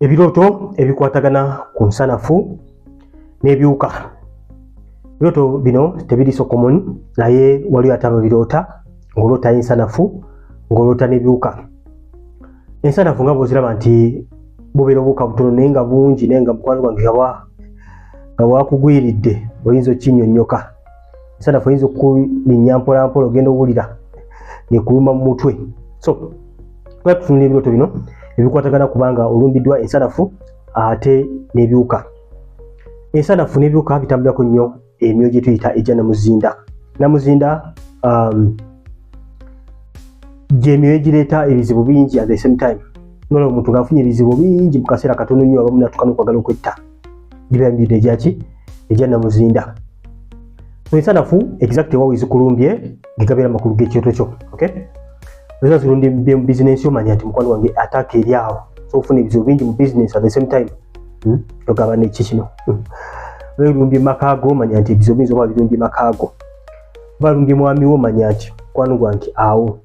Ebiroto ebikwatagana ku nsanafu n'ebiwuka. Ebiroto bino tebiri so common, naye waliwo ate ababirota ng'olota ensanafu ng'olota n'ebiwuka. Ensanafu nga bw'oziraba nti bubeera obuwuka butono naye nga bungi naye nga mukwano gwange nga bwakugwiridde oyinza okinnyonnyoka. Ensanafu oyinza okulinnya mpola mpola ogenda owulira nekuluma mu mutwe. So tutunula ebiroto bino ebikwatagana kubanga olumbiddwa ensanafu ate n'ebiwuka. Ensanafu n'ebiwuka bitambulako nnyo emyoyo gye tuyita egya namuzinda. Namuzinda gy'emyoyo egireeta ebizibu bingi at the same time. Nolaba omuntu ng'afunye ebizibu bingi mu kaseera katono nnyo abamu n'atuuka n'okwagala okwetta. Gibeera mibidde egyaki? Egya namuzinda. So ensanafu exact wa wezikulumbye gegabeera makulu g'ekyoto kyo. Okay? Oza zirumbye mu bizinensi omanya nti mukwano wange ataaka eri awo. So ofuna ebizibu bingi mu business at the same time. Ogaba n'eki kino. Weerumbye makaago omanya nti ebizibu bingi oba birumbye makaago. Balumbye mwami wo omanya nti mukwano gwange awo.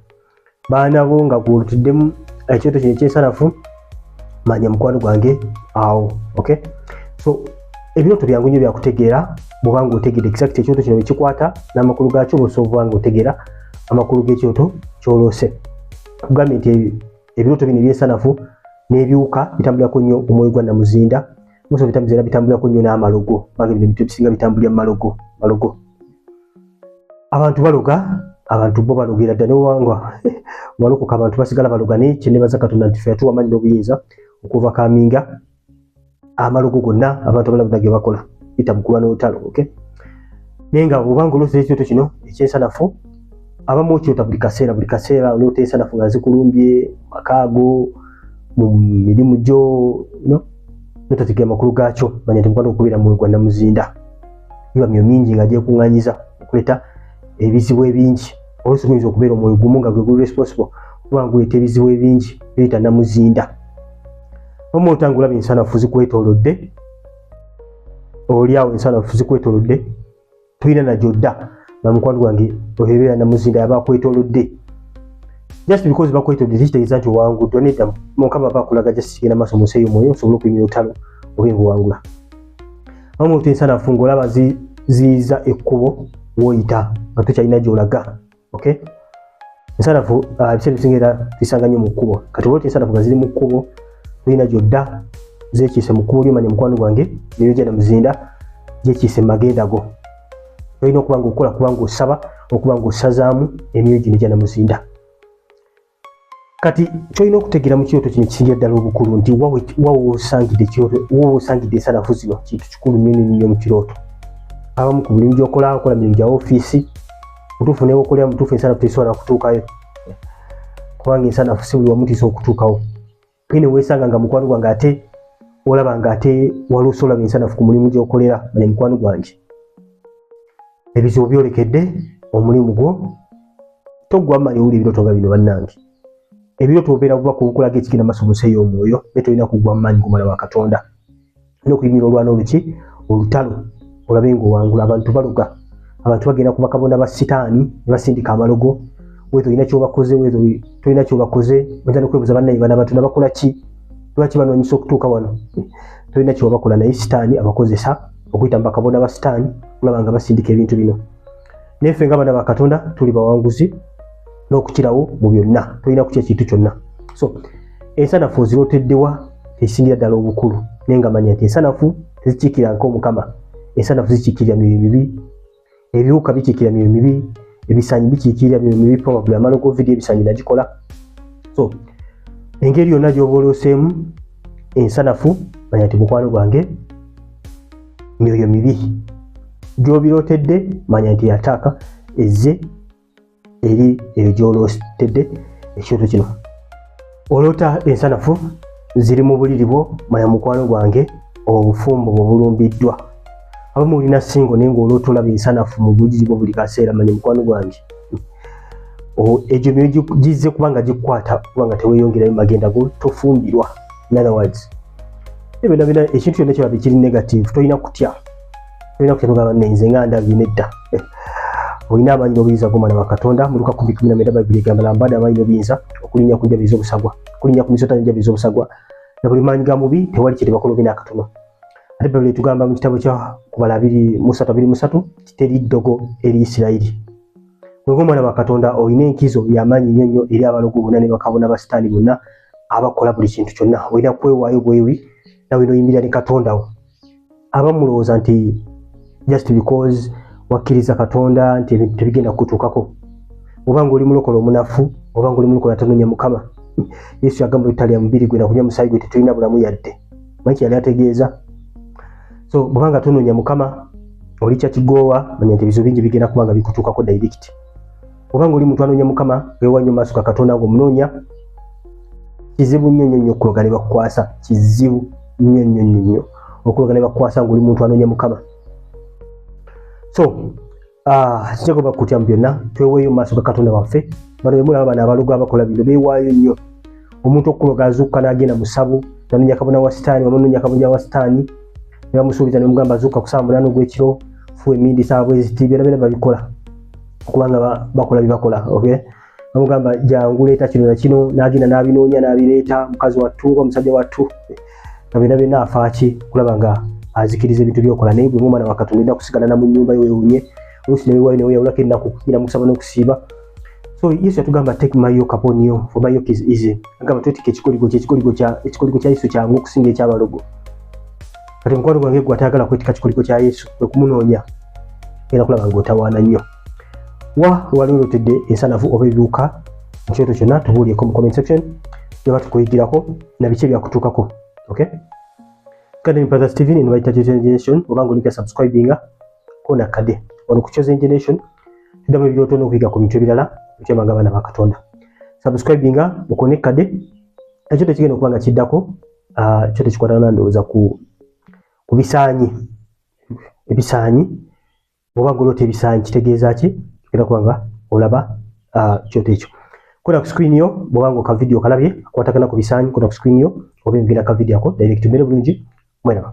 Baana bo nga gwoloteddemu ekyoto kino eky'ensanafu manya mukwano gwange awo. Okay? So ebiroto byangu nnyo byakutegeera bw'oba ng'otegedde exact ekyoto kino bwe kikwata n'amakulu gaakyo bw'osobola ng'otegeera amakulu g'ekyoto ky'oloose. Kugambye nti ebiroto bino eby'ensanafu n'ebiwuka bitambulirako nnyo omwoyo gwa namuzinda. Muso bitambuza bitambulirako nnyo n'amalogo. Bange bino ebintu ebisinga bitambulira mu malogo. Abantu baloga, abantu bo balogera ddala n'owanga walokoka abantu basigala baloga naye kye neebaza Katonda nti ffe yatuwa amaanyi n'obuyinza okuvakaaminga amalogo gonna abantu abalala bonna ge bakola bitabukulwa n'olutalo. Okay? Naye nga bw'oba ng'oloose ekyoto kino eky'ensanafu abamu okyota buli kaseera oloota ensanafu nga zikulumbye makaago mu mirimu gyo notategeera amakulu gaakyo manya nti mukwano okubeera mu gwa namuzinda. Biba myoyo mingi nga gyekuŋŋanyiza okuleeta ebizibu ebingi. Oluusi guyinza okubeera omwoyo gumu nga gwe guli responsible kuba nguleeta ebizibu ebingi biyita namuzinda. Omu otangulaba ensanafu zikwetoolodde, oli awo ensanafu zikwetoolodde, tulina nagyo dda na mukwano gwange ohebeera namuzinda yaba akwetoolodde. Just because bakwetoolodde tekitegeeza nti owanguddwa, nedda Mukama aba akulaga just sigenda maaso mu nsi ey'omwoyo osobole okuyimira olutalo obe ng'owangula. Abamu otu ensanafu ng'olaba ziyiza ekkubo w'oyita nga tokyalina gy'olaga. Okay? Ensanafu ebiseera ebisinga era zisanga nnyo mu kkubo. Kati oba ensanafu nga ziri mu kkubo tulina gy'odda zeekiise mu kkubo ly'omanya mukwano gwange emyoyo gya namuzinda gyekiise mu magenda go. Olina okuba ng'okola kuba ng'osaba okuba ng'osazaamu emyoyo gino gya namuzinda. Kati kyolina okutegeera mu kirooto kino kisingira ddala obukulu nti wa woosangidde ensanafu zino kintu kikulu nnyo mu kirooto. Abamu ku mirimu gy'okola okola mirimu gya ofiisi mutuufu ne bw'okolera mutuufu ensanafu tezisobola kutuukayo kubanga ensanafu si buli wamu tisobola okutuukawo. Kene weesanga nga mukwano gwange ate olaba nga ate waliwo olaba ensanafu ku mulimu gy'okolera manya mukwano gwange ebizibu byolekedde omulimu gwo toggwa maanyi owulira ebiroto nga bino bannange. Ebiroto obeera buba kubukulaga ekigenda maaso mu nsi ey'omwoyo naye tolina kuggwa mu maanyi g'omwana wa Katonda. Olina okuyimira olwana oluki olutalo olabe ng'owangula. Abantu baloga, abantu bagenda ku bakabona ba sitaani ne basindika amalogo. Wezo olina ky'obakoze, wezo tolina ky'obakoze, bajja n'okwebuuza bannaye bano abantu nabakola ki? Lwaki banoonyesa okutuuka wano? Tolina ky'obakola naye sitaani abakozesa okuyita mu bakabona ba sitaani olaba nga basindika ebintu bino. Naye ffe ng'abaana ba Katonda tuli bawanguzi n'okukirawo mu byonna, tolina kutya kintu kyonna. So ensanafu ozirooteddewa esingira ddala obukulu naye nga manya nti ensanafu tezikiikirira nk'Omukama. Ensanafu zikiikirira myoyo mibi, ebiwuka bikiikirira myoyo mibi, ebisaanyi bikiikirira myoyo mibi, probably amalogo vidiyo ebisaanyi nagikola. So engeri yonna gy'oba olooseemu ensanafu manya nti mukwano gwange myoyo mibi. Gy'obirootedde manya nti yataaka ezze eri eyo gy'olootedde ekyoto kino. Oloota ensanafu ziri mu buliri bwo manya mukwano gwange obufumbo bwe bulumbiddwa. Abamu olina singo naye ng'oloota olaba ensanafu mu buliri bwo buli kaseera manya mukwano gwange egyo myoyo gizze kubanga gikukwata kubanga teweeyongerayo magenda go tofumbirwa. In other words ekintu kyonna kyolaba kiri negative tolina kutya togamba nze nga ndabye nedda. Olina amaanyi n'obuyinza g'omwana wa Katonda. Mu Luka 10:14 Bayibuli egamba lambada amaanyi n'obuyinza okulinnya ku njabi z'obusagwa, kulinnya ku misota n'enjabi z'obusagwa na buli maanyi ga mubi tewali kiri bakolo bina katono. Ate Bibuli tugamba mu kitabo kya Kubala 2:23 teri ddogo eri Isirayiri. Bwe mwana wa Katonda oyina enkizo y'amaanyi nnyo eri abalogo bonna ne bakabona ba Sitaani bonna abakola buli kintu kyonna. Oyina kwewaayo bwewi nawe n'oyimirira ne Katonda wo. Abamulowooza nti just because wakkiriza Katonda nti ebintu tebigenda kutuukako. Oba ng'oli mulokole omunafu, oba ng'oli mulokole atanoonya Mukama. Yesu yagamba talya mubiri gwe na kunywa musaayi gwe tetulina bulamu yadde. Maki yali ategeeza. So bwanga tunoonya Mukama oli kyakigoowa manya nti ebizibu bingi bigenda kubanga bikutuukako direct. Oba ng'oli muntu anoonya Mukama weewanye mu maaso ga Katonda ng'omunoonya, kizibu nnyo okulogana ne bakukwasa. Kizibu nnyo okulogana ne bakukwasa ng'oli muntu anoonya Mukama. So kijagoba kutya mu byonna tweweeyo mu maaso ga Katonda waffe. Bano be mulaba bano abalogo abakola bino beewaayo nnyo. Omuntu okuloga azuukuka n'agenda mu ssabu nanoonya kabona wa Sitaani, wamunoonya kabona wa Sitaani ne bamusuubiza ne mugamba azuuka ku 8 ogw'ekiro fuwe emindi saabwe ziti byonna babikola kubanga bakola bibakola. Okay, bamugamba jangu leeta kino na kino n'agenda n'abinoonya n'abireeta mukazi wattu omusajja wattu nga byonna afaaki kulaba nga azikiriza ebintu by'okola. Naye gwe mwana wa Katonda olina kusigala na mu nnyumba yo weewuunye oluusi ne weewaayo ne weeyawulako ennaku kugira mu kusaba n'okusiiba. So Yesu yatugamba take my yoke upon you for my yoke is easy. Agamba twetika ekikoligo kya Yesu kyangu okusinga eky'abalogo. Kati mukwano gwange gwe atayagala kwetika ekikoligo kya Yesu kwe kumunoonya era kulaba ng'otawaana nnyo. Wali olotedde ensanafu oba ebiwuka mu kyoto kyonna tubuulyeko mu comment section byeba tukuyigirako na biki ebyakutuukako. Okay, Kade Brothers TV ni baita Chosen Generation oba ng'olika subscribinga kona kade ono ku Chosen Generation tudamu ebyoto n'okuyiga ku bintu ebirala ekyamanga abaana ba Katonda. Subscribinga mukone kade ekyo tekigenda okubanga kiddako kyo tekikwatana ndowooza ku bisaanyi ebisaanyi oba ng'olota ebisaanyi kitegeeza ki era kubanga olaba kyoto ekyo. Kona ku screen yo bw'oba ng'oka video kalabye akwatagana ku bisaanyi kona ku screen yo oba engera ka video ako direct mbere bulungi mwena.